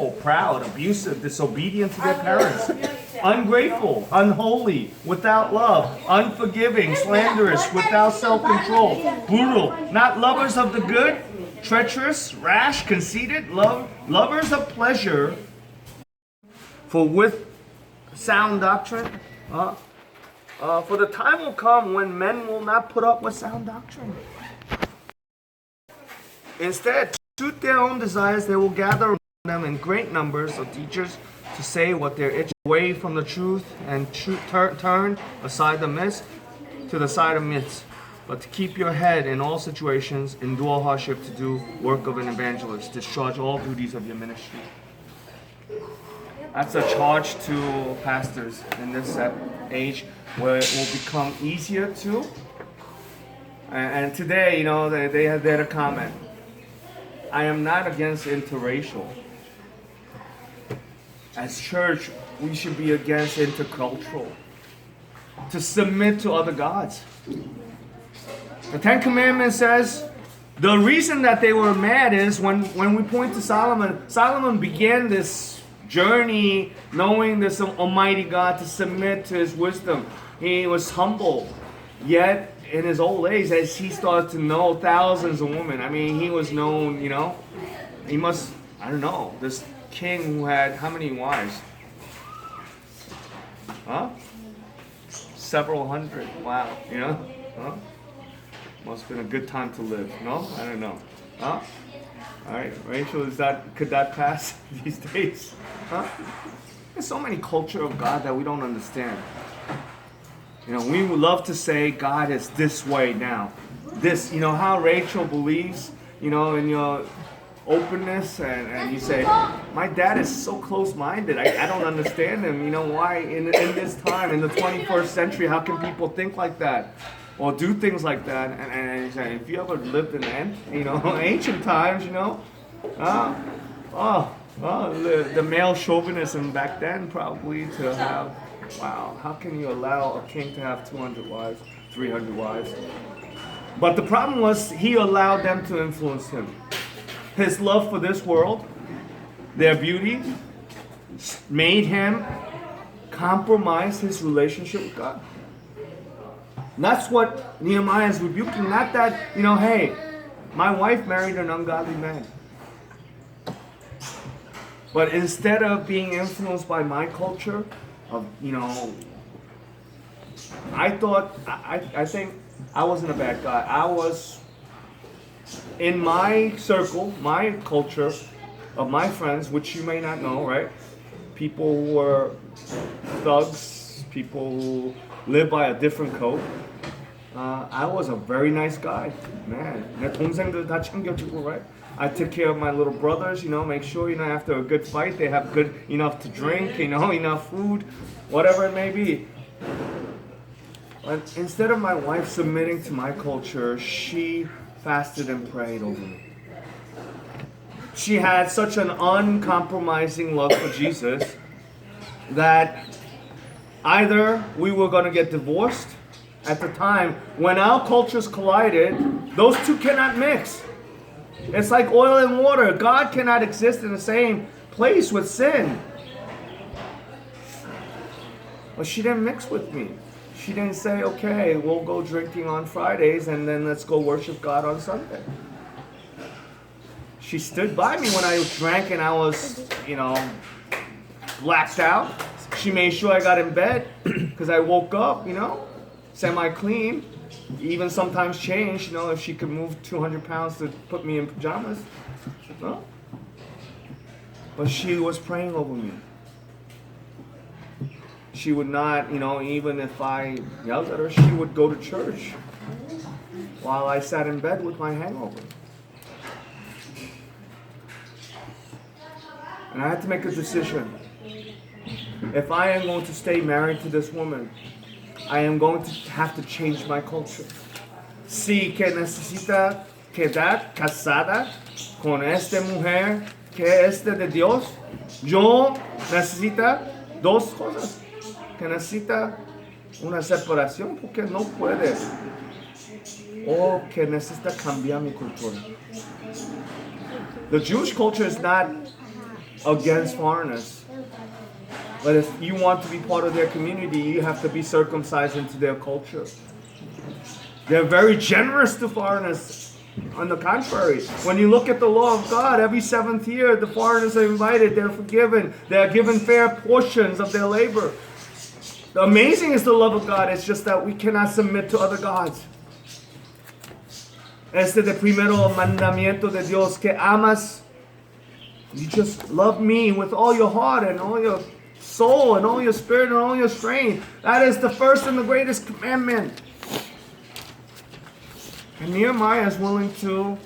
prideful, proud, abusive, disobedient to their parents, ungrateful, unholy, without love, unforgiving, slanderous, without self-control, brutal, not lovers of the good, treacherous, rash, conceited, lovers of pleasure, for with sound doctrine. For the time will come when men will not put up with sound doctrine. Instead, to suit their own desires, they will gather them in great numbers of teachers to say what they're itching away from the truth and turn aside the myths to the side of myths. But to keep your head in all situations, endure hardship to do work of an evangelist, discharge all duties of your ministry. That's a charge to pastors in this age where it will become easier to. And today, they had a comment. I am not against interracial. As church, we should be against intercultural. To submit to other gods. The Ten Commandments says the reason that they were mad is when we point to Solomon. Solomon began this journey knowing this Almighty God to submit to His wisdom. He was humble. Yet in his old age, as he started to know thousands of women, he was known, he must, this king who had how many wives? Several hundred. Wow, Must have been a good time to live. No? I don't know. All right, Rachel, could that pass these days? There's so many culture of God that we don't understand. We would love to say God is this way now. This, how Rachel believes, in your openness, and you say, my dad is so close-minded. I don't understand him. Why in this time, in the 21st century, how can people think like that? Or do things like that? And you say, if you ever lived in ancient times, the male chauvinism back then probably to have, wow, how can you allow a king to have 200 wives, 300 wives? But the problem was he allowed them to influence him. His love for this world, their beauty, made him compromise his relationship with God. And that's what Nehemiah is rebuking. Not that, hey, my wife married an ungodly man. But instead of being influenced by my culture, I think I wasn't a bad guy. I was, in my circle, my culture of my friends, which you may not know, right? People who were thugs, people who live by a different code. I was a very nice guy, man. 내 동생들 다 챙겨주고, right? I took care of my little brothers, make sure, after a good fight, they have good enough to drink, enough food, whatever it may be. But instead of my wife submitting to my culture, she fasted and prayed over me. She had such an uncompromising love for Jesus that either we were going to get divorced at the time when our cultures collided. Those two cannot mix. It's like oil and water. God cannot exist in the same place with sin. But she didn't mix with me. She didn't say, okay, we'll go drinking on Fridays and then let's go worship God on Sunday. She stood by me when I drank and I was, blacked out. She made sure I got in bed because I woke up, semi-clean. Even sometimes changed, if she could move 200 pounds to put me in pajamas. No? But she was praying over me. She would not, even if I yelled at her, she would go to church while I sat in bed with my hangover. And I had to make a decision. If I am going to stay married to this woman, I am going to have to change my culture. Si que necesita quedar casada con esta mujer que es de Dios, yo necesita dos cosas. Que necesita una separación porque no puede. O que necesita cambiar mi cultura. The Jewish culture is not against foreigners. But if you want to be part of their community, you have to be circumcised into their culture. They're very generous to foreigners. On the contrary, when you look at the law of God, every 7th year, the foreigners are invited, they're forgiven, they're given fair portions of their labor. The amazing is the love of God, it's just that we cannot submit to other gods. Este es el primero mandamiento de Dios, que amas. You just love me with all your heart and all your soul and all your spirit and all your strength. That is the first and the greatest commandment. And Nehemiah is willing to,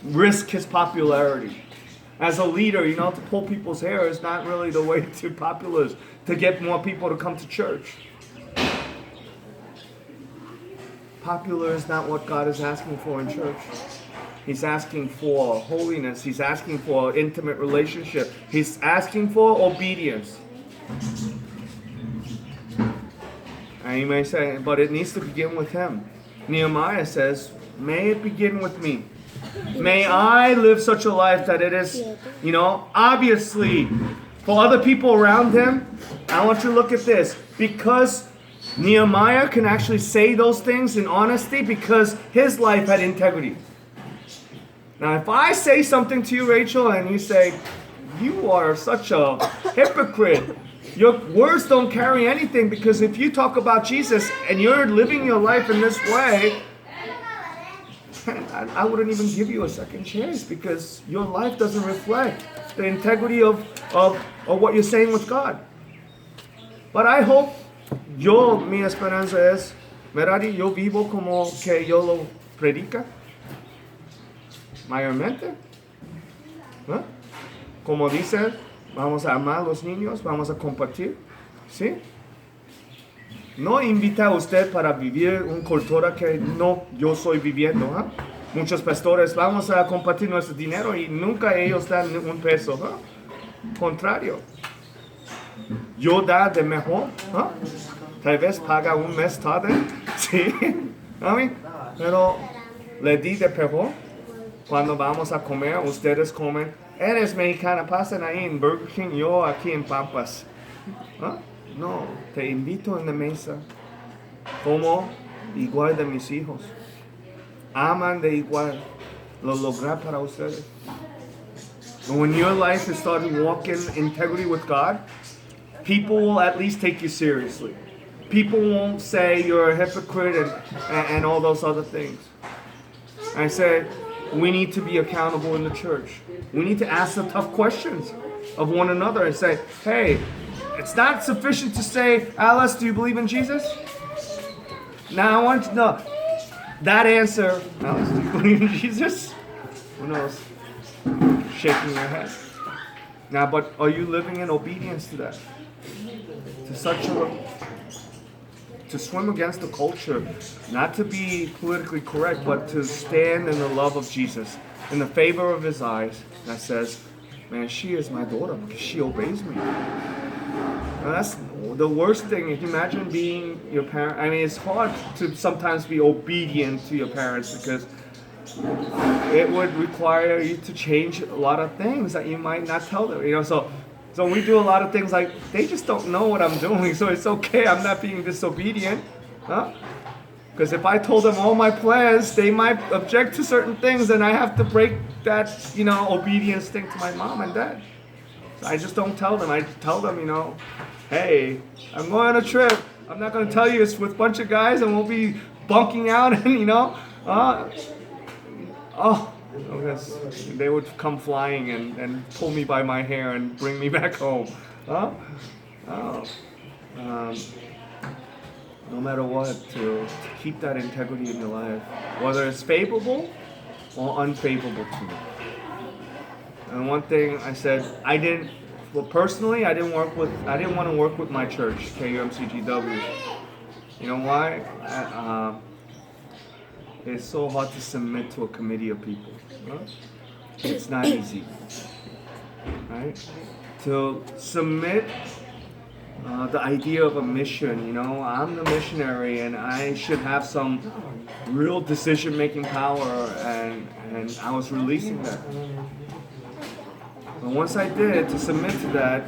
risk his popularity. As a leader, to pull people's hair is not really the way to popular, to get more people to come to church. Popular is not what God is asking for in church. He's asking for holiness. He's asking for intimate relationship. He's asking for obedience. And you may say, but it needs to begin with him. Nehemiah says, may it begin with me. May I live such a life that it is, obviously for other people around him. I want you to look at this. Because Nehemiah can actually say those things in honesty because his life had integrity. Now, if I say something to you, Rachel, and you say, you are such a hypocrite, your words don't carry anything, because if you talk about Jesus and you're living your life in this way, I wouldn't even give you a second chance, because your life doesn't reflect the integrity of what you're saying with God. But I hope, mi esperanza es, Merari, yo vivo como que yo lo predica, mayormente. ¿No? Como dice, vamos a amar a los niños, vamos a compartir, ¿sí? No invita a usted para vivir una cultura que no yo estoy viviendo. ¿Eh? Muchos pastores, vamos a compartir nuestro dinero y nunca ellos dan un peso. ¿Eh? Contrario. Yo da de mejor. ¿Eh? Tal vez paga un mes tarde. Sí. Pero le di de peor. Cuando vamos a comer, ustedes comen. Eres mexicana, pasan ahí en Burger King, yo aquí en Pampas. ¿Eh? No, te invito en la mesa como igual de mis hijos. Aman de igual. Lo lograr para ustedes. And when your life is starting walking integrity with God, people will at least take you seriously. People won't say you're a hypocrite and all those other things. I said, we need to be accountable in the church. We need to ask the tough questions of one another and say, hey, it's not sufficient to say, Alice, do you believe in Jesus? Now I want to know that answer. Alice, do you believe in Jesus? Who knows? Shaking your head. Now, but are you living in obedience to that? To swim against the culture, not to be politically correct, but to stand in the love of Jesus, in the favor of his eyes, that says, man, she is my daughter because she obeys me. Now that's the worst thing. If you imagine being your parent, I mean, it's hard to sometimes be obedient to your parents because it would require you to change a lot of things that you might not tell them. So we do a lot of things like, they just don't know what I'm doing, so it's okay, I'm not being disobedient. Because if I told them all my plans, they might object to certain things, and I have to break that, obedience thing to my mom and dad. So I just don't tell them. I tell them, hey, I'm going on a trip. I'm not going to tell you it's with a bunch of guys, and we'll be bunking out, and, they would come flying and pull me by my hair and bring me back home. No matter what, to keep that integrity in your life, whether it's favorable or unfavorable to you. And one thing I said, personally, I didn't want to work with my church, KUMCGW. You know why? It's so hard to submit to a committee of people. Huh? It's not easy, right? To submit the idea of a mission. You know, I'm the missionary, and I should have some real decision-making power, and I was releasing that. And once I did, to submit to that,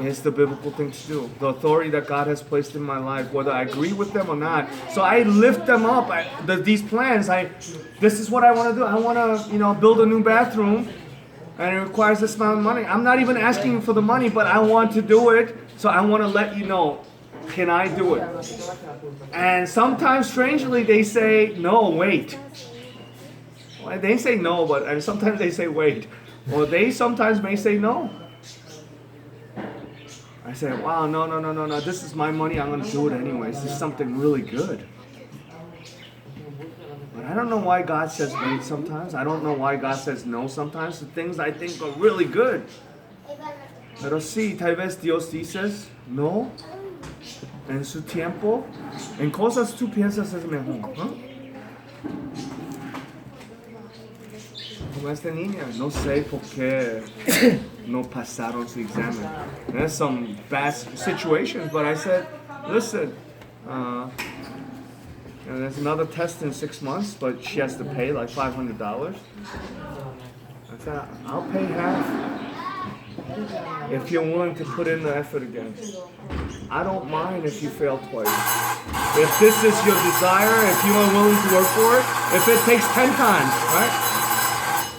it's the biblical thing to do. The authority that God has placed in my life, whether I agree with them or not. So I lift them up. These plans, this is what I want to do. I want to, build a new bathroom, and it requires this amount of money. I'm not even asking you for the money, but I want to do it. So I want to let you know, can I do it? And sometimes, strangely, they say, no, wait. Well, they say no, but sometimes they say wait. Or they sometimes may say no. I say, wow, no, this is my money, I'm going to do it anyways. This is something really good. But I don't know why God says wait sometimes. I don't know why God says no sometimes. The things I think are really good. Pero sí, tal vez Dios dices no en su tiempo, en cosas tú piensas es mejor. ¿No? Como esta niña, no sé por qué no pasaron su examen. There's some bad situations, but I said, listen, there's another test in 6 months, but she has to pay like $500. I said, I'll pay half if you're willing to put in the effort again. I don't mind if you fail twice. If this is your desire, if you are willing to work for it, if it takes 10 times, right?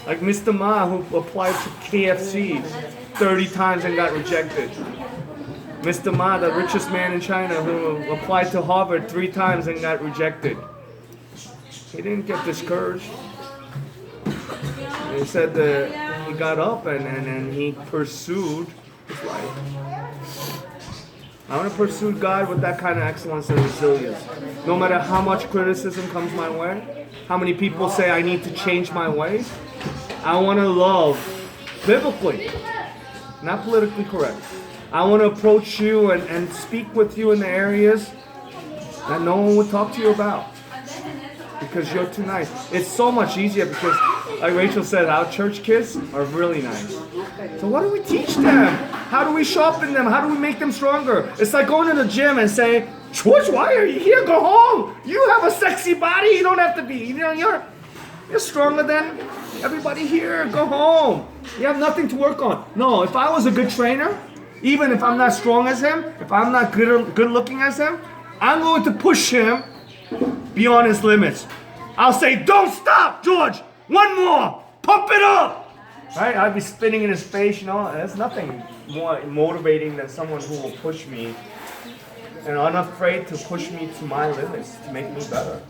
Like Mr. Ma, who applied to KFC 30 times and got rejected. Mr. Ma, the richest man in China, who applied to Harvard 3 times and got rejected. He didn't get discouraged. He said that he got up and he pursued his life. I want to pursue God with that kind of excellence and resilience. No matter how much criticism comes my way, how many people say I need to change my ways, I want to love biblically, not politically correct. I want to approach you and speak with you in the areas that no one would talk to you about because you're too nice. It's so much easier because, like Rachel said, our church kids are really nice. So what do we teach them? How do we sharpen them? How do we make them stronger? It's like going to the gym and saying, George, why are you here? Go home. You have a sexy body. You don't have to be. You're stronger than everybody here. Go home. You have nothing to work on. No, if I was a good trainer, even if I'm not strong as him, if I'm not good looking as him, I'm going to push him beyond his limits. I'll say, don't stop, George. One more. Pump it up. Right? I'd be spitting in his face, There's nothing more motivating than someone who will push me and unafraid to push me to my limits, to make me better.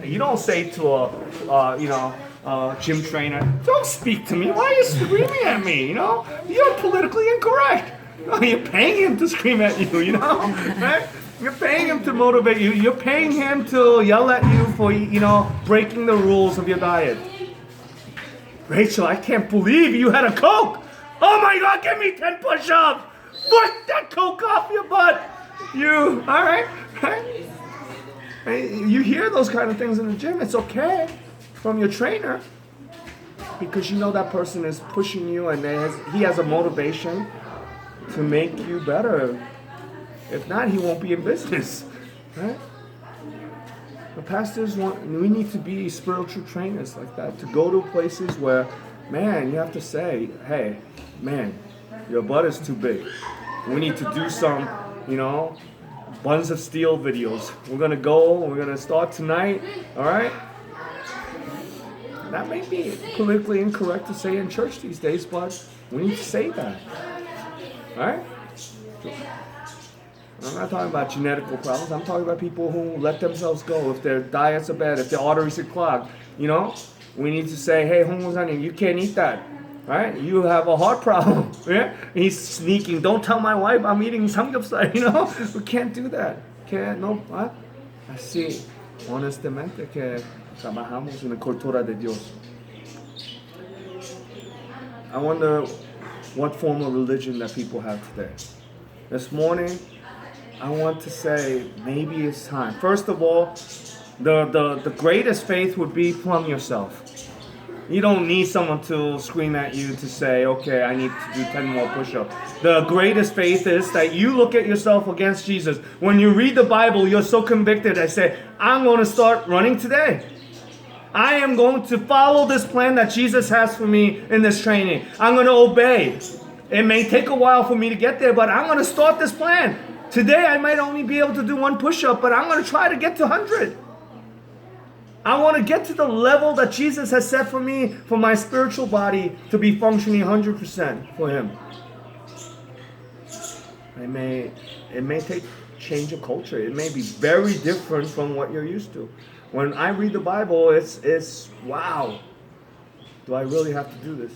You don't say to a gym trainer, don't speak to me. Why are you screaming at me? You're politically incorrect. You're paying him to scream at you, right? You're paying him to motivate you. You're paying him to yell at you for, breaking the rules of your diet. Rachel, I can't believe you had a Coke. Oh my God, give me 10 push-ups. Push that Coke off your butt. All right? You hear those kind of things in the gym. It's okay from your trainer because that person is pushing you and he has a motivation to make you better. If not, he won't be in business, right? The pastors we need to be spiritual trainers like that, to go to places where, man, you have to say, hey, man, your butt is too big. We need to do some, Buns of Steel videos. We're going to start tonight, all right? That may be politically incorrect to say in church these days, but we need to say that, all right? I'm not talking about genetical problems. I'm talking about people who let themselves go. If their diets are bad, if their arteries are clogged, we need to say, hey, Hongwon, you can't eat that. Right? You have a heart problem. Yeah? He's sneaking. Don't tell my wife I'm eating samgyeopsal. We can't do that. No. ¿Ah? Así, honestamente, que trabajamos en la cultura de Dios. I wonder what form of religion that people have today. This morning, I want to say maybe it's time. First of all, the greatest faith would be from yourself. You don't need someone to scream at you to say, okay, I need to do 10 more push-ups. The greatest faith is that you look at yourself against Jesus. When you read the Bible, you're so convicted. I say, I'm going to start running today. I am going to follow this plan that Jesus has for me in this training. I'm going to obey. It may take a while for me to get there, but I'm going to start this plan. Today I might only be able to do 1 push-up, but I'm going to try to get to 100. I want to get to the level that Jesus has set for me, for my spiritual body to be functioning 100% for Him. It may take change of culture. It may be very different from what you're used to. When I read the Bible, it's wow. Do I really have to do this?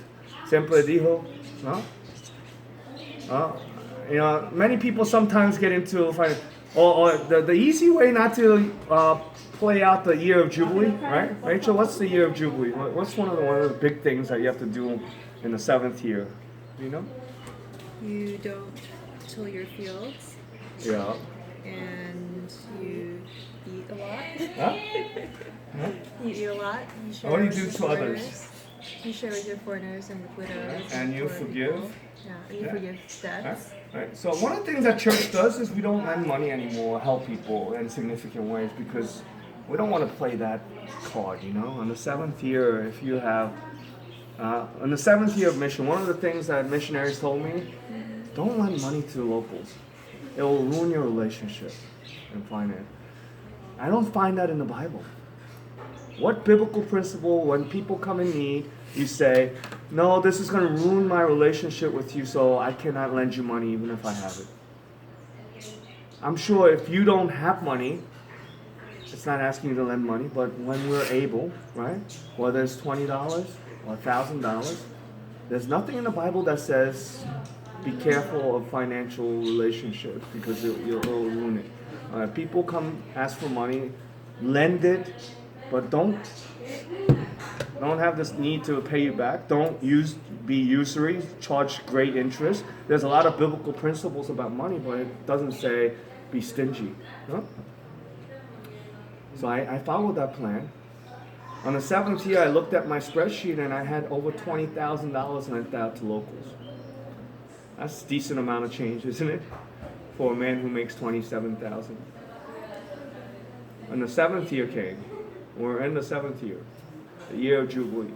Siempre dijo, no? Many people sometimes get into or the easy way not to play out the year of Jubilee, right? Rachel, what's the year of Jubilee? What's one of the big things that you have to do in the 7th year? Do you know? You don't till your fields. Yeah. And you eat a lot. Huh? You eat a lot. You share What do you do with to foreigners. others? You share with your foreigners and with widows. And you poor forgive. people. Yeah, and you forgive debts. Right. So one of the things that church does is we don't lend money anymore, help people in significant ways because we don't want to play that card, On the 7th year, if you have, in the 7th year of mission, one of the things that missionaries told me, don't lend money to the locals. It will ruin your relationship and finance. I don't find that in the Bible. What biblical principle, when people come in need, you say, no, this is going to ruin my relationship with you, so I cannot lend you money even if I have it. I'm sure if you don't have money, it's not asking you to lend money, but when we're able, right, whether it's $20 or $1,000, there's nothing in the Bible that says be careful of financial relationships because you'll ruin it. People come ask for money, lend it, but don't have this need to pay you back. Don't be usury, charge great interest. There's a lot of biblical principles about money, but it doesn't say be stingy. No? So I followed that plan. On the 7th year, I looked at my spreadsheet and I had over $20,000 lent out to locals. That's a decent amount of change, isn't it? For a man who makes $27,000. And the 7th year came. We're in the 7th year, the year of Jubilee.